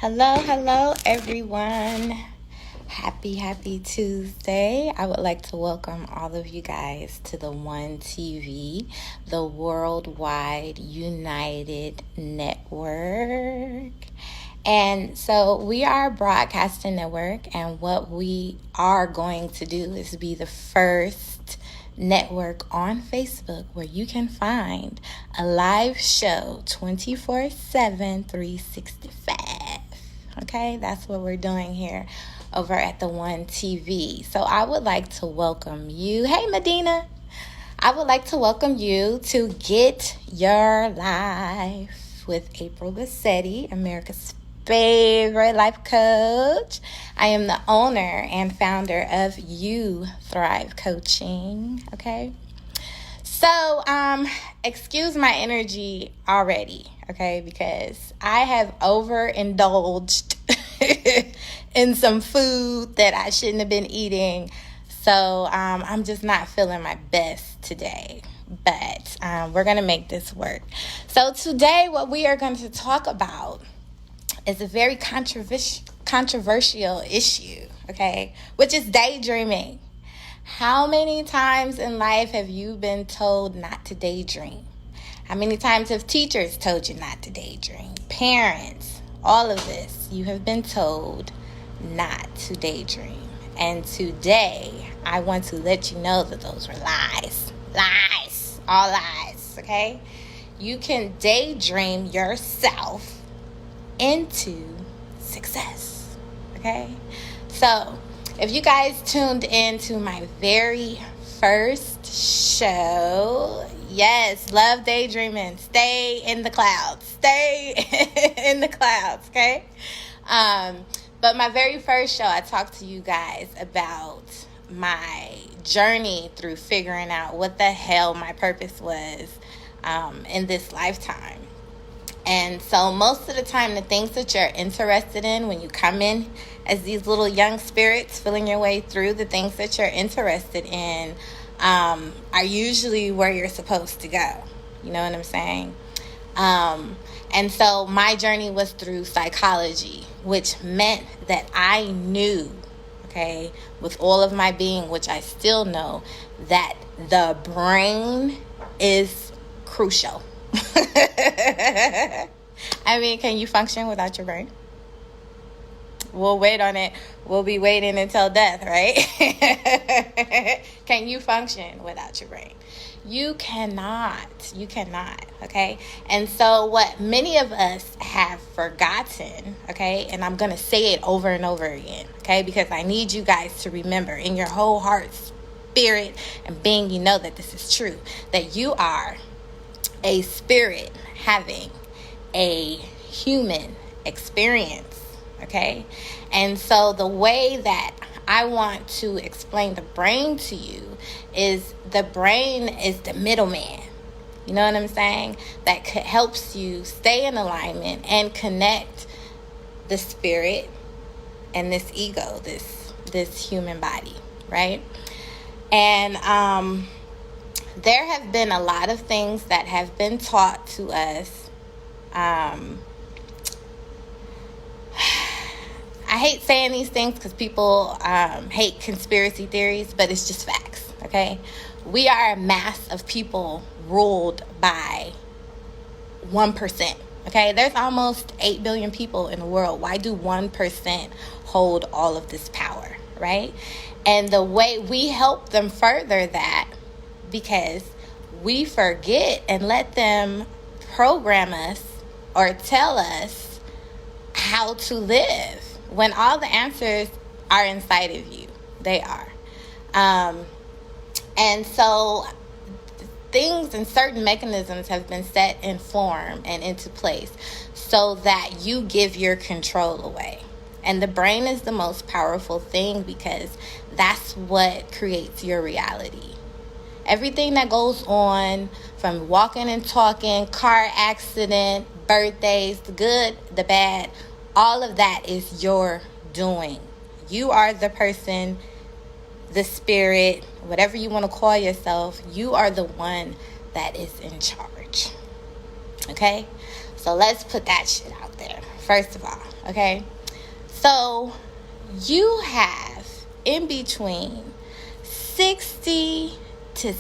Hello, everyone. Happy Tuesday. I would like to welcome all of you guys to the WunTv, the Worldwide United Network. And so we are a broadcasting network, and what we are going to do is be the first network on Facebook where you can find a live show 24/7, 365. Okay, that's what we're doing here over at the WunTv. So I would like to welcome you. Hey, Medina. I would like to welcome you to Get Your Life with April Bassette, America's favorite life coach. I am the owner and founder of You Thrive Coaching. Okay. So, excuse my energy already, okay, because I have overindulged in some food that I shouldn't have been eating. So, I'm just not feeling my best today, but we're going to make this work. So, today, what we are going to talk about is a very controversial issue, okay, which is daydreaming. How many times in life have you been told not to daydream? How many times have teachers told you not to daydream? Parents, all of this, you have been told not to daydream. And today, I want to let you know that those were lies. Lies. All lies, okay? You can daydream yourself into success, okay? So, if you guys tuned in to my very first show, yes, love daydreaming. Stay in the clouds. Stay in the clouds, okay? But my very first show, I talked to you guys about my journey through figuring out what the hell my purpose was in this lifetime. And so most of the time, the things that you're interested in when you come in as these little young spirits feeling your way through, the things that you're interested in are usually where you're supposed to go. You know what I'm saying? And so my journey was through psychology, which meant that I knew, okay, with all of my being, which I still know, that the brain is crucial. I mean, can you function without your brain? We'll wait on it. We'll be waiting until death, right? Can you function without your brain? You cannot. You cannot, okay? And so what many of us have forgotten, okay, and I'm going to say it over and over again, okay, because I need you guys to remember in your whole heart, spirit, and being, you know that this is true, that you are a spirit having a human experience, okay? And so the way that I want to explain the brain to you is the brain is the middleman. You know what I'm saying? That helps you stay in alignment and connect the spirit and this ego, this human body, right? And there have been a lot of things that have been taught to us. I hate saying these things because people hate conspiracy theories, but it's just facts, okay? We are a mass of people ruled by 1%, okay? There's almost 8 billion people in the world. Why do 1% hold all of this power, right? And the way we help them further that, because we forget and let them program us or tell us how to live when all the answers are inside of you. They are. And so things and certain mechanisms have been set in form and into place so that you give your control away. And the brain is the most powerful thing because that's what creates your reality. Everything that goes on, from walking and talking, car accident, birthdays, the good, the bad, all of that is your doing. You are the person, the spirit, whatever you want to call yourself. You are the one that is in charge. Okay? So let's put that shit out there. First of all, Okay? So you have in between 60 to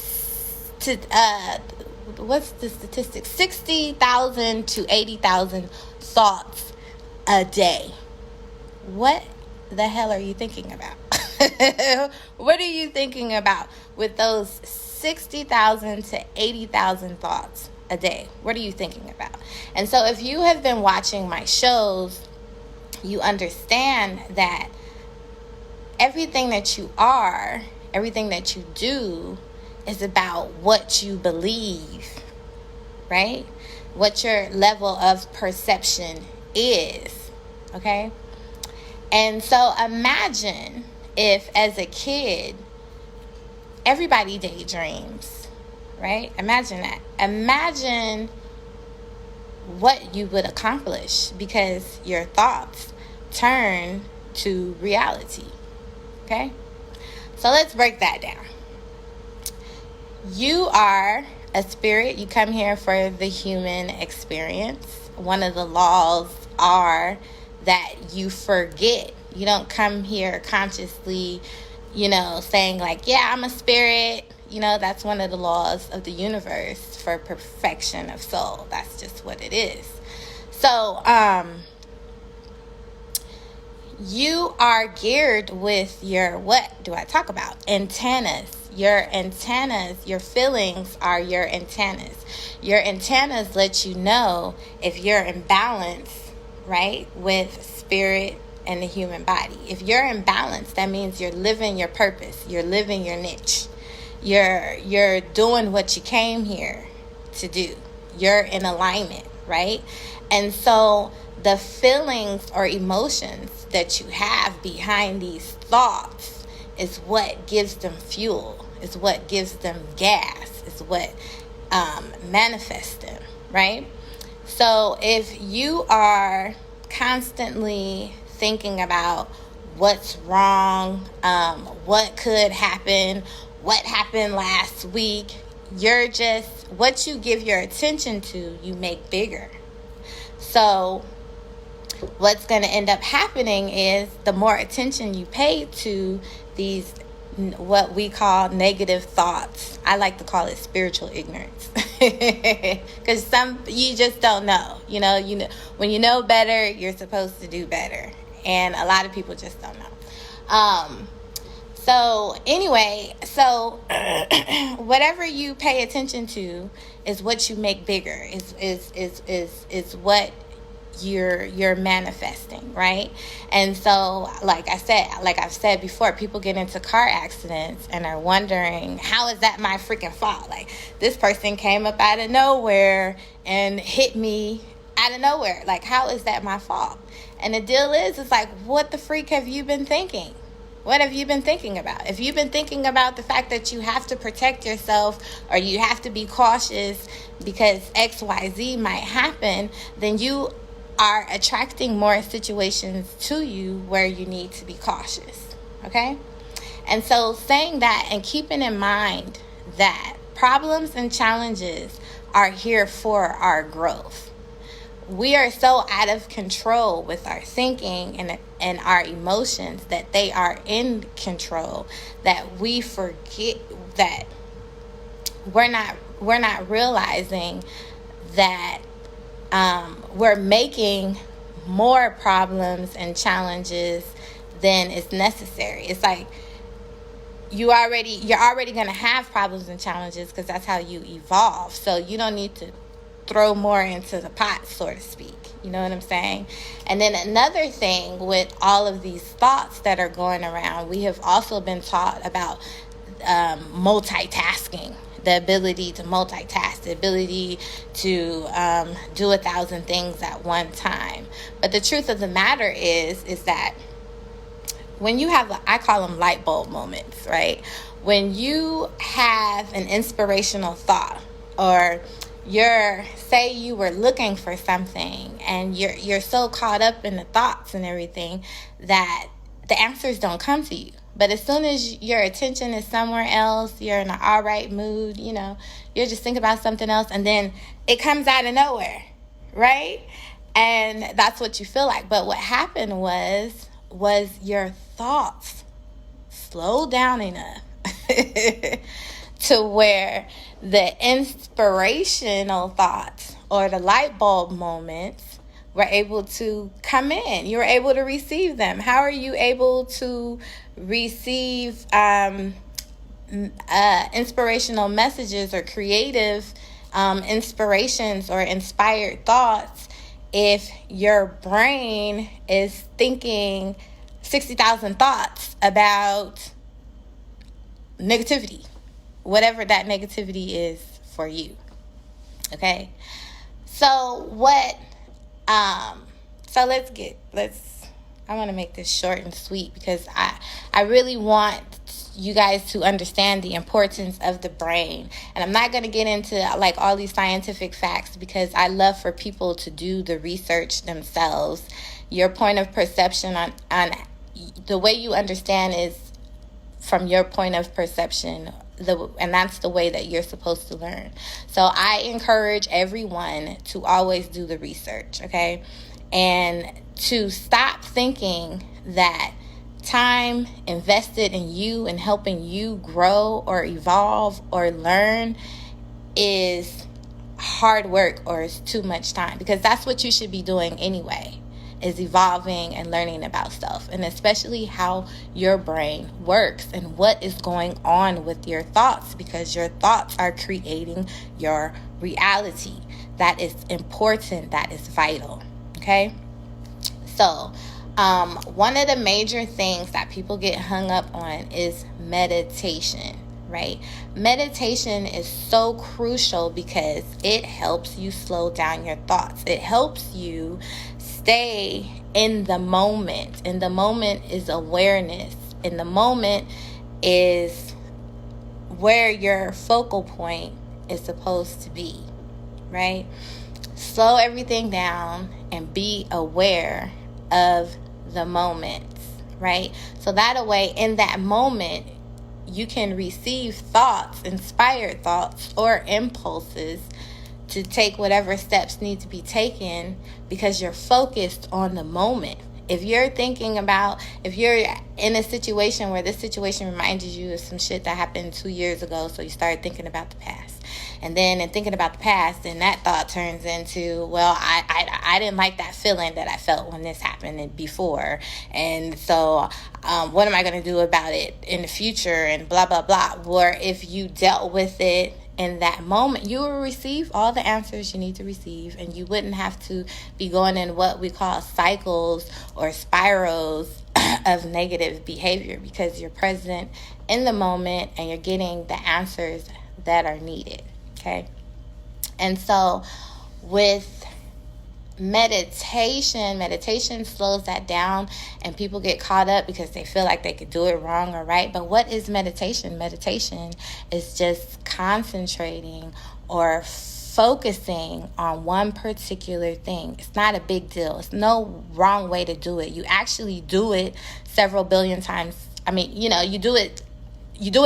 what's the statistic? 60,000 to 80,000 thoughts a day. What the hell are you thinking about? What are you thinking about with those 60,000 to 80,000 thoughts a day? What are you thinking about? And so if you have been watching my shows, you understand that everything that you are, everything that you do is about what you believe, right? What your level of perception is, okay? And so imagine if, as a kid, everybody daydreams, right? Imagine that. Imagine what you would accomplish because your thoughts turn to reality, okay? So let's break that down. You are a spirit. You come here for the human experience. One of the laws are that you forget. You don't come here consciously, saying like, yeah, I'm a spirit. That's one of the laws of the universe for perfection of soul. That's just what it is. So, you are geared with your, what do I talk about? Antennas. Your antennas, your feelings are your antennas. Your antennas let you know if you're in balance, right, with spirit and the human body. If you're in balance, that means you're living your purpose. You're living your niche. You're doing what you came here to do. You're in alignment, right? And so the feelings or emotions that you have behind these thoughts is what gives them fuel, is what gives them gas, is what manifests them, right? So if you are constantly thinking about what's wrong, what could happen, what happened last week, you're just, what you give your attention to, you make bigger. So what's going to end up happening is the more attention you pay to these, what we call negative thoughts. I like to call it spiritual ignorance. Because you just don't know. When you know better, you're supposed to do better. And a lot of people just don't know. So anyway, whatever you pay attention to is what you make bigger, is what you're manifesting, right? And so like I've said before, people get into car accidents and are wondering, how is that my freaking fault? Like, this person came up out of nowhere and hit me out of nowhere. Like, how is that my fault? And the deal is, it's like, what the freak have you been thinking? What have you been thinking about? If you've been thinking about the fact that you have to protect yourself or you have to be cautious because XYZ might happen, then you are attracting more situations to you where you need to be cautious, okay? And so saying that and keeping in mind that problems and challenges are here for our growth. We are so out of control with our thinking and our emotions that they are in control, that we forget that we're not realizing that we're making more problems and challenges than is necessary. It's like you're already going to have problems and challenges because that's how you evolve. So you don't need to throw more into the pot, so to speak. You know what I'm saying? And then another thing with all of these thoughts that are going around, we have also been taught about multitasking. The ability to multitask, the ability to do 1,000 things at one time. But the truth of the matter is that when you have, I call them light bulb moments, right? When you have an inspirational thought, or say you were looking for something and you're so caught up in the thoughts and everything that the answers don't come to you. But as soon as your attention is somewhere else, you're in an all right mood, you're just thinking about something else, and then it comes out of nowhere, right? And that's what you feel like. But what happened was your thoughts slowed down enough to where the inspirational thoughts or the light bulb moments were able to come in. You were able to receive them. How are you able to receive inspirational messages or creative inspirations or inspired thoughts if your brain is thinking 60,000 thoughts about negativity, whatever that negativity is for you? Okay. So I want to make this short and sweet because I really want you guys to understand the importance of the brain. And I'm not going to get into like all these scientific facts because I love for people to do the research themselves. Your point of perception on the way you understand is from your point of perception, and that's the way that you're supposed to learn. So I encourage everyone to always do the research, okay? And to stop thinking that time invested in you and helping you grow or evolve or learn is hard work or is too much time, because that's what you should be doing anyway, is evolving and learning about stuff, and especially how your brain works and what is going on with your thoughts, because your thoughts are creating your reality. That is important. That is vital. Okay? So, one of the major things that people get hung up on is meditation, right? Meditation is so crucial because it helps you slow down your thoughts. It helps you stay in the moment. And the moment is awareness. And the moment is where your focal point is supposed to be, right? Slow everything down and be aware of the moments, right? So that way, in that moment, you can receive thoughts, inspired thoughts or impulses to take whatever steps need to be taken because you're focused on the moment. If you're in a situation where this situation reminded you of some shit that happened 2 years ago, so you started thinking about the past. And then in thinking about the past, then that thought turns into, well, I didn't like that feeling that I felt when this happened before. And so what am I going to do about it in the future and blah, blah, blah. Or if you dealt with it in that moment, you will receive all the answers you need to receive, and you wouldn't have to be going in what we call cycles or spirals of negative behavior, because you're present in the moment and you're getting the answers that are needed. Okay. And so with meditation slows that down, and people get caught up because they feel like they could do it wrong or right. But what is meditation? Meditation is just concentrating or focusing on one particular thing. It's not a big deal. It's no wrong way to do it. You actually do it several billion times. I mean, you do it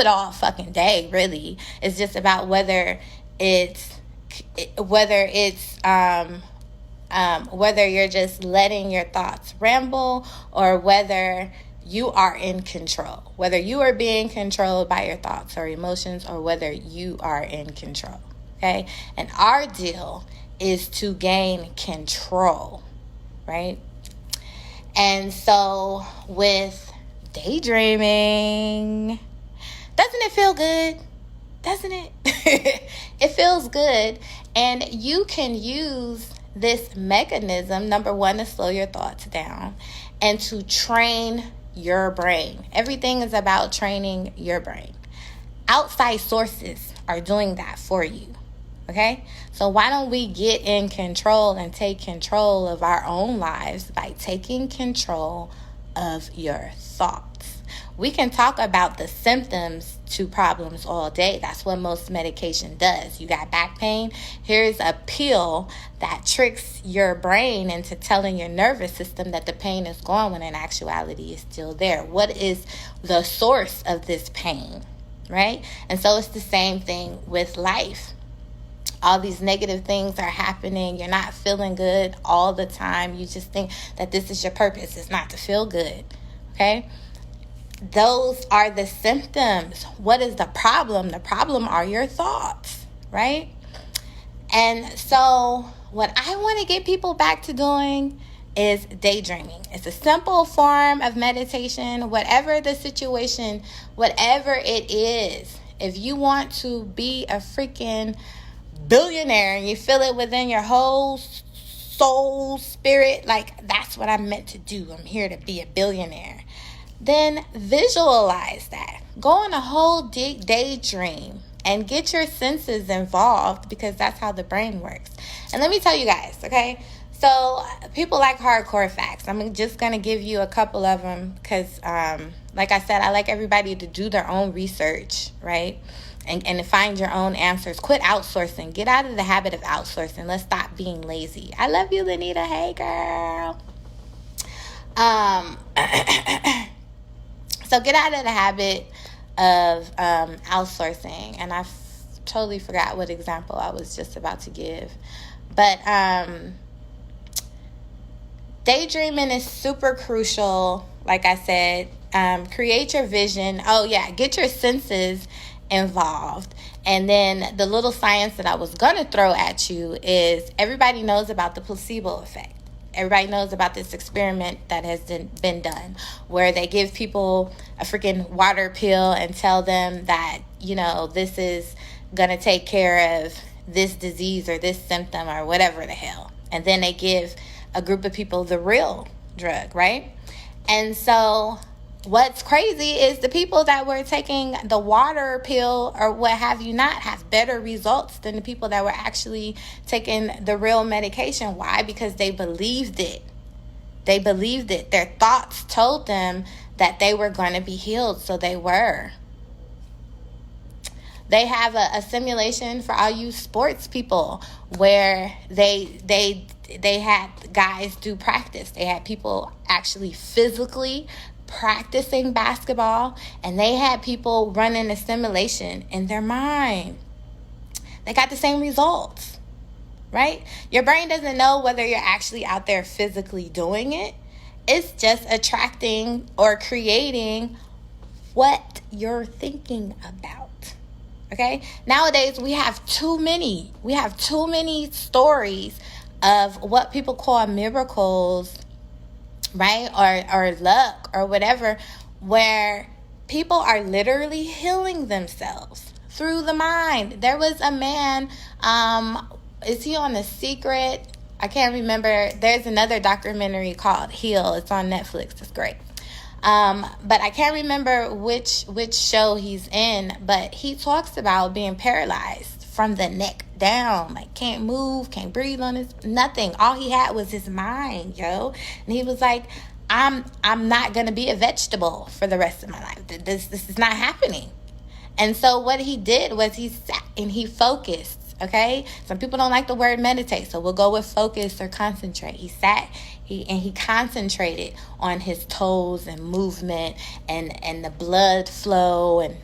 all fucking day, really. It's just about whether you're just letting your thoughts ramble, or whether you are in control, whether you are being controlled by your thoughts or emotions, or whether you are in control. Okay. And our deal is to gain control, right? And so with daydreaming, doesn't it feel good? Doesn't it? It feels good. And you can use this mechanism, number one, to slow your thoughts down and to train your brain. Everything is about training your brain. Outside sources are doing that for you. Okay? So why don't we get in control and take control of our own lives by taking control of your thoughts? We can talk about the symptoms to problems all day. That's what most medication does. You got back pain? Here's a pill that tricks your brain into telling your nervous system that the pain is gone when in actuality it's still there. What is the source of this pain, right? And so it's the same thing with life. all these negative things are happening. You're not feeling good all the time. You just think that this is your purpose. It's not to feel good. Okay? Those are the symptoms. What is the problem? The problem are your thoughts, right? And so what I want to get people back to doing is daydreaming. It's a simple form of meditation, whatever the situation, whatever it is. If you want to be a freaking billionaire and you feel it within your whole soul, spirit, like that's what I'm meant to do. I'm here to be a billionaire. Then visualize that. Go on a whole daydream and get your senses involved, because that's how the brain works. And let me tell you guys, okay? So people like hardcore facts. I'm just going to give you a couple of them because, like I said, I like everybody to do their own research, right? And to find your own answers. Quit outsourcing. Get out of the habit of outsourcing. Let's stop being lazy. I love you, Lanita. Hey, girl. So get out of the habit of outsourcing. And I totally forgot what example I was just about to give. But daydreaming is super crucial. Like I said, create your vision. Oh, yeah, get your senses involved. And then the little science that I was going to throw at you is everybody knows about the placebo effect. Everybody knows about this experiment that has been done where they give people a freaking water pill and tell them that, you know, this is going to take care of this disease or this symptom or whatever the hell. And then they give a group of people the real drug, right? And so what's crazy is the people that were taking the water pill or what have you not have better results than the people that were actually taking the real medication. Why? Because they believed it. They believed it. Their thoughts told them that they were going to be healed, so they were. They have a simulation for all you sports people where they had guys do practice. They had people actually physically practicing basketball, and they had people running a simulation in their mind. They got the same results, right? Your brain doesn't know whether you're actually out there physically doing it. It's just attracting or creating what you're thinking about. Okay? Nowadays, we have too many stories of what people call miracles, right? Or luck or whatever, where people are literally healing themselves through the mind. There was a man, is he on The Secret? I can't remember. There's another documentary called Heal. It's on Netflix. It's great. But I can't remember which show he's in, but he talks about being paralyzed from the neck down, like can't move, can't breathe on his nothing. All he had was his mind, yo. And he was like, I'm not gonna be a vegetable for the rest of my life. This is not happening. And so what he did was he sat and he focused. Okay, some people don't like the word meditate, so we'll go with focus or concentrate. He sat, he concentrated on his toes and movement and the blood flow and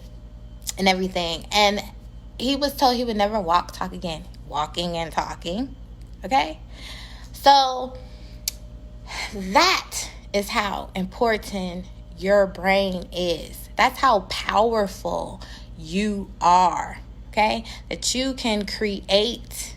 everything. And he was told he would never talk again. Walking and talking. Okay, so that is how important your brain is. That's how powerful you are. Okay, that you can create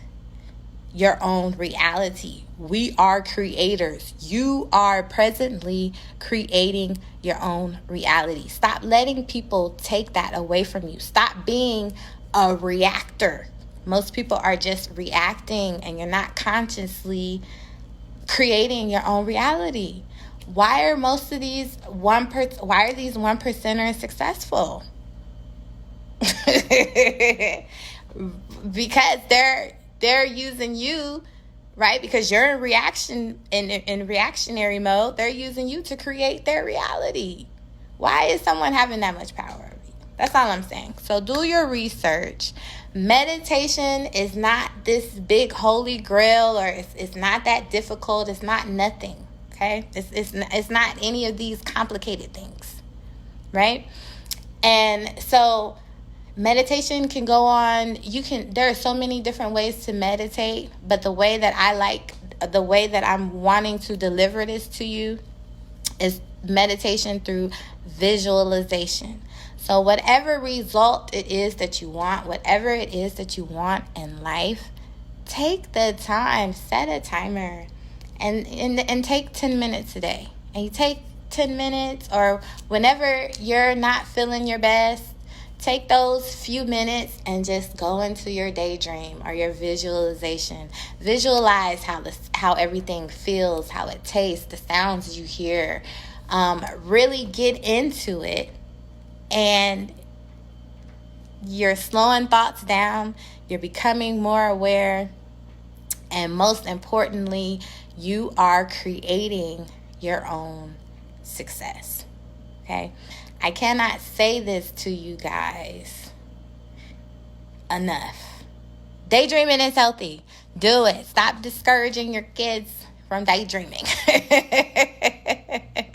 your own reality. We are creators. You are presently creating your own reality. Stop letting people take that away from you. Stop being a reactor. Most people are just reacting and you're not consciously creating your own reality. Why are most of these why are these 1%ers successful? Because they're using you, right? Because you're in reactionary mode. They're using you to create their reality. Why is someone having that much power over you? That's all I'm saying. So do your research. Meditation is not this big holy grail, or it's not that difficult. It's not nothing. Okay, it's not any of these complicated things, right? And so meditation can go on. There are so many different ways to meditate, but the way that I'm wanting to deliver this to you is meditation through visualization. So whatever result it is that you want, whatever it is that you want in life, take the time, set a timer, and take 10 minutes a day. And you take 10 minutes, or whenever you're not feeling your best, take those few minutes and just go into your daydream or your visualization. Visualize how everything feels, how it tastes, the sounds you hear. Really get into it, and you're slowing thoughts down. You're becoming more aware. And most importantly, you are creating your own success. Okay? I cannot say this to you guys enough. Daydreaming is healthy. Do it. Stop discouraging your kids from daydreaming.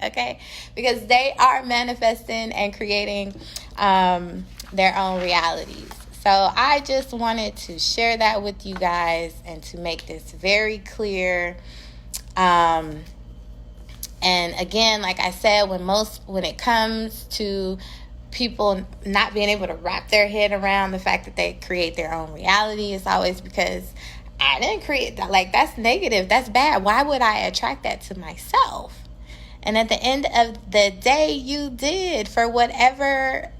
Okay? Because they are manifesting and creating their own realities. So I just wanted to share that with you guys and to make this very clear. And again, like I said, when it comes to people not being able to wrap their head around the fact that they create their own reality, it's always because I didn't create that. Like, that's negative. That's bad. Why would I attract that to myself? And at the end of the day, you did for whatever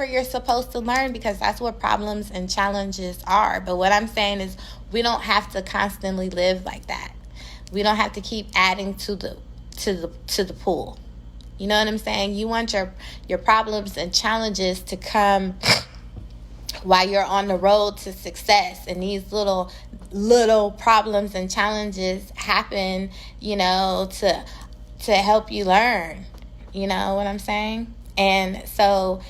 you're supposed to learn, because that's what problems and challenges are. But what I'm saying is, we don't have to constantly live like that. We don't have to keep adding to the pool. You know what I'm saying? You want your problems and challenges to come while you're on the road to success, and these little problems and challenges happen, to help you learn. You know what I'm saying? And so,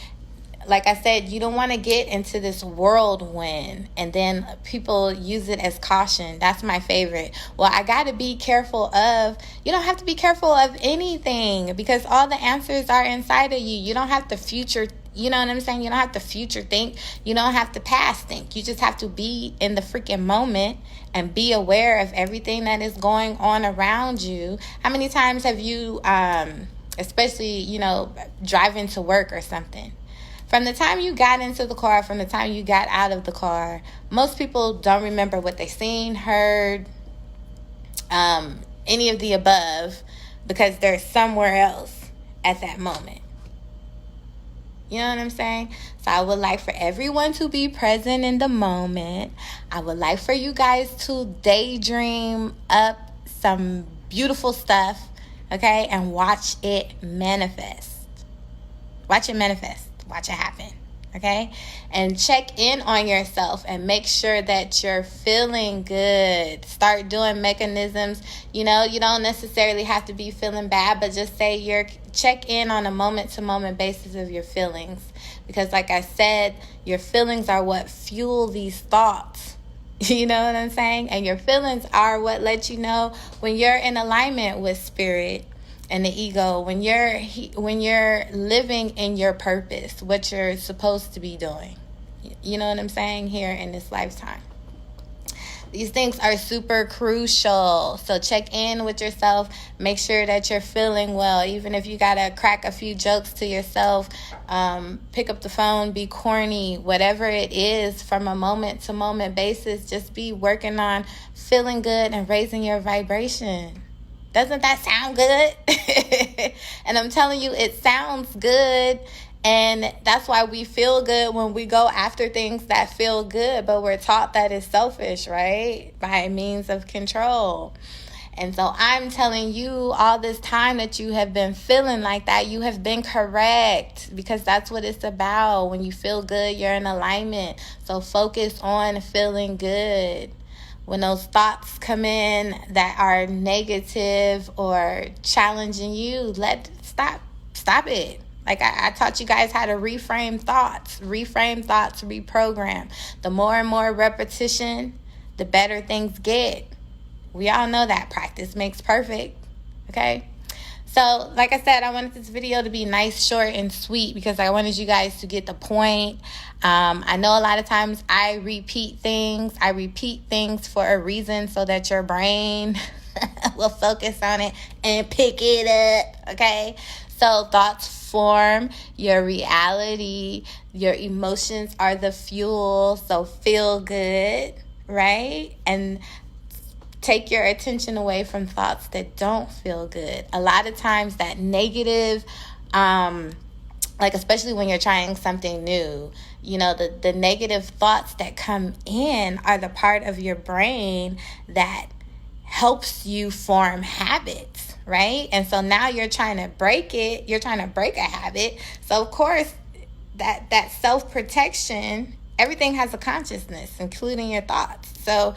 like I said, you don't want to get into this whirlwind and then people use it as caution. That's my favorite. Well, I got to be careful of. You don't have to be careful of anything, because all the answers are inside of you. You don't have to future. You know what I'm saying? You don't have to future think. You don't have to past think. You just have to be in the freaking moment and be aware of everything that is going on around you. How many times have you, especially, driving to work or something, from the time you got into the car, from the time you got out of the car, most people don't remember what they seen, heard, any of the above, because they're somewhere else at that moment. You know what I'm saying? So I would like for everyone to be present in the moment. I would like for you guys to daydream up some beautiful stuff, okay? And watch it manifest. Watch it manifest. Watch it happen, okay? And check in on yourself and make sure that you're feeling good. Start doing mechanisms. You don't necessarily have to be feeling bad, but just say check in on a moment-to-moment basis of your feelings. Because like I said, your feelings are what fuel these thoughts. You know what I'm saying? And your feelings are what let you know when you're in alignment with spirit and the ego, when you're living in your purpose, what you're supposed to be doing. You know what I'm saying? Here in this lifetime. These things are super crucial. So check in with yourself. Make sure that you're feeling well. Even if you got to crack a few jokes to yourself, pick up the phone, be corny, whatever it is, from a moment-to-moment basis, just be working on feeling good and raising your vibration. Doesn't that sound good? And I'm telling you, it sounds good. And that's why we feel good when we go after things that feel good. But we're taught that it's selfish, right? By means of control. And so I'm telling you, all this time that you have been feeling like that, you have been correct. Because that's what it's about. When you feel good, you're in alignment. So focus on feeling good. When those thoughts come in that are negative or challenging you, stop it. Like I taught you guys how to reframe thoughts, reprogram. The more and more repetition, the better things get. We all know that practice makes perfect. Okay? So, like I said, I wanted this video to be nice, short, and sweet because I wanted you guys to get the point. I know a lot of times I repeat things. I repeat things for a reason so that your brain will focus on it and pick it up, okay? So thoughts form your reality. Your emotions are the fuel, so feel good, right? And take your attention away from thoughts that don't feel good. A lot of times that negative, like especially when you're trying something new, you know, the negative thoughts that come in are the part of your brain that helps you form habits, right? And so now you're trying to break it. You're trying to break a habit. So of course, that self-protection, everything has a consciousness, including your thoughts. So,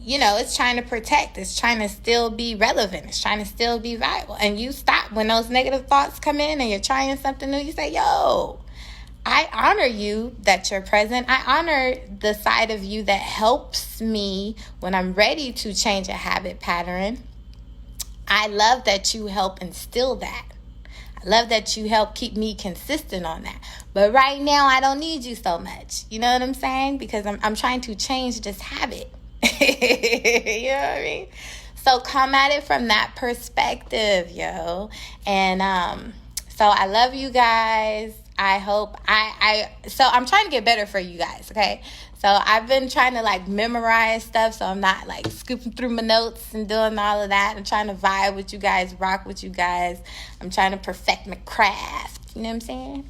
you know, it's trying to protect. It's trying to still be relevant. It's trying to still be viable. And you stop when those negative thoughts come in and you're trying something new. You say, yo, I honor you that you're present. I honor the side of you that helps me when I'm ready to change a habit pattern. I love that you help instill that. I love that you help keep me consistent on that. But right now, I don't need you so much. You know what I'm saying? Because I'm trying to change this habit. You know what I mean? So come at it from that perspective, yo. And so I love you guys. I hope so I'm trying to get better for you guys, okay? So I've been trying to like memorize stuff, so I'm not like scooping through my notes and doing all of that. I'm trying to vibe with you guys, rock with you guys. I'm trying to perfect my craft. You know what I'm saying?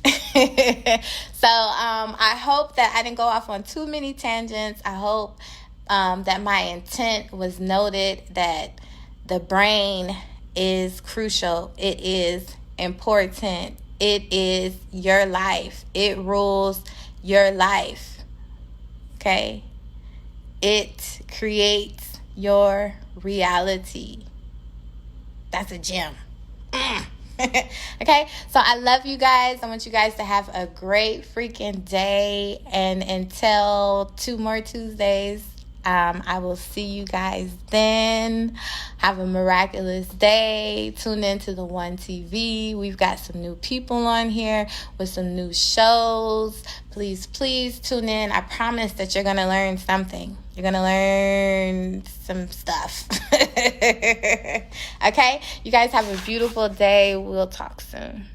So I hope that I didn't go off on too many tangents. I hope that my intent was noted, that the brain is crucial. It is important. It is your life. It rules your life. Okay? It creates your reality. That's a gem. Okay? So I love you guys. I want you guys to have a great freaking day. And until 2 more Tuesdays, I will see you guys then. Have a miraculous day. Tune into the WunTv. We've got some new people on here with some new shows. Please, please tune in. I promise that you're going to learn something. You're going to learn some stuff. Okay? You guys have a beautiful day. We'll talk soon.